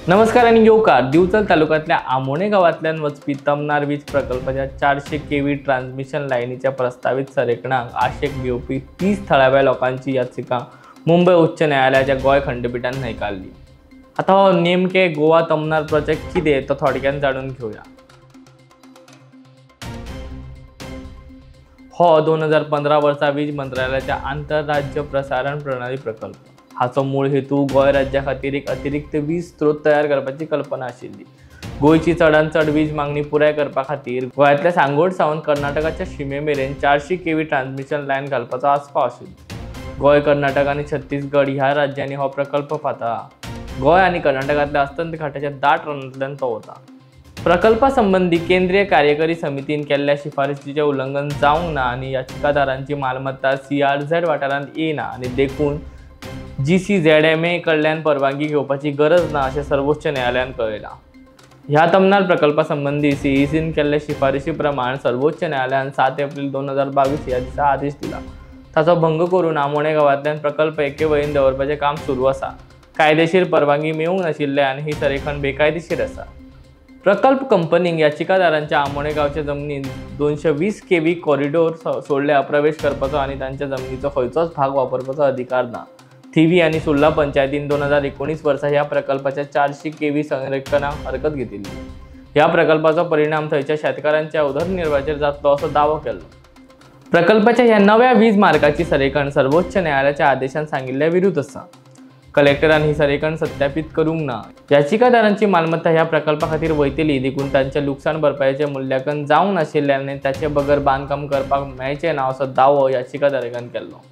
नमस्कार आणि येवकार दिवचल तालुक्यातल्या आमोणे गावातल्या वचपी तमनार वीज प्रकल्पाच्या 400 केव्ही ट्रान्समिशन लाईनीच्या प्रस्तावित संरेखनाक आशेक घेवपी 30 थळाव्या लोकांची याचिका मुंबई उच्च न्यायालयाच्या गोय खंडपीठान न्हयकारली। आता हो नेमके गोवा तमनार प्रोजेक्ट कितें तो थोडक्यान जाणून घेऊया। हो 2015 वर्सा वीज मंत्रालयाच्या आंतरराज्य प्रसारण प्रणाली प्रकल्प। हाचो मूळ हेतू गोय राज्या खातीर एक अतिरिक्त वीज स्त्रोत तयार करपाची कल्पना आशिल्ली। गोयची चडांत चड वीज मागणी पुराय करपा खातीर गोंयांतल्या सांगोड सावन कर्नाटकाच्या शिमे मेरेन 400 केव्ही ट्रान्समिशन लायन घालपाचो आस्पाव आशिल्लो। गोय, कर्नाटक आनी छत्तीसगड ह्या राज्यांनी हो प्रकल्प पातळ्ळा। गोय आनी कर्नाटकांतल्या अस्तंत घाटाच्या दाट रणांतल्यान तो वता। प्रकल्पा संबंधी केंद्रीय कार्यकारी समितीन केल्ल्या शिफारशीचें उल्लंघन जावंक ना आनी याचिकादारांची मालमत्ता CRZ वाठारांत येना आनी देखून GCZMA कडल्यान परवानगी घेवपाची गरज ना अशें सर्वोच्च न्यायालयान कळयलां। ह्या तमनार प्रकल्पा संबंधी CECन केल्ल्या शिफारशी प्रमाण सर्वोच्च न्यायालयान 7 एप्रिल 2022 ह्या दिसा आदेश दिला। ताचो भंग करून आमोणे गांवांतल्यान प्रकल्प एके वळीन दवरपाचें काम सुरू आसा। कायदेशीर परवानगी मेळूंक नाशिल्ल्यान ही संरेखन बेकायदेशीर आसा। प्रकल्प कंपनीक याचिकादारांच्या आमोणे गांवच्या जमनीत 220 केव्ही कॉरिडॉर सोडल्यार प्रवेश करपाचो आनी तांच्या जमनीचो खंयचोच भाग वापरपाचो अधिकार ना। थिवी आनी सुर्ला पंचायतीन 2019 वर्सा ह्या प्रकल्पाच्या 400 केव्ही संरेखनाक हरकत घेतिल्ली। ह्या प्रकल्पाचो परिणाम थंयच्या शेतकारांच्या उदरनिर्वाहाचेर जातलो असो दावो केलो। प्रकल्पाच्या ह्या नव्या वीज मार्गाची संरेखन सर्वोच्च न्यायालयाच्या आदेशान सांगिल्ल्या विरुद्ध आसा। कलेक्टरान ही संरेखन सत्यापित करूंक ना। याचिकादारांची मालमत्ता ह्या प्रकल्पा खातीर वयतली देखून तांच्या लुकसाण भरपायेचें मूल्यांकन जावंक नाशिल्ल्यान ताचे बगर बांदकाम करपाक मेळचें ना असो दावो याचिकादारान केलो।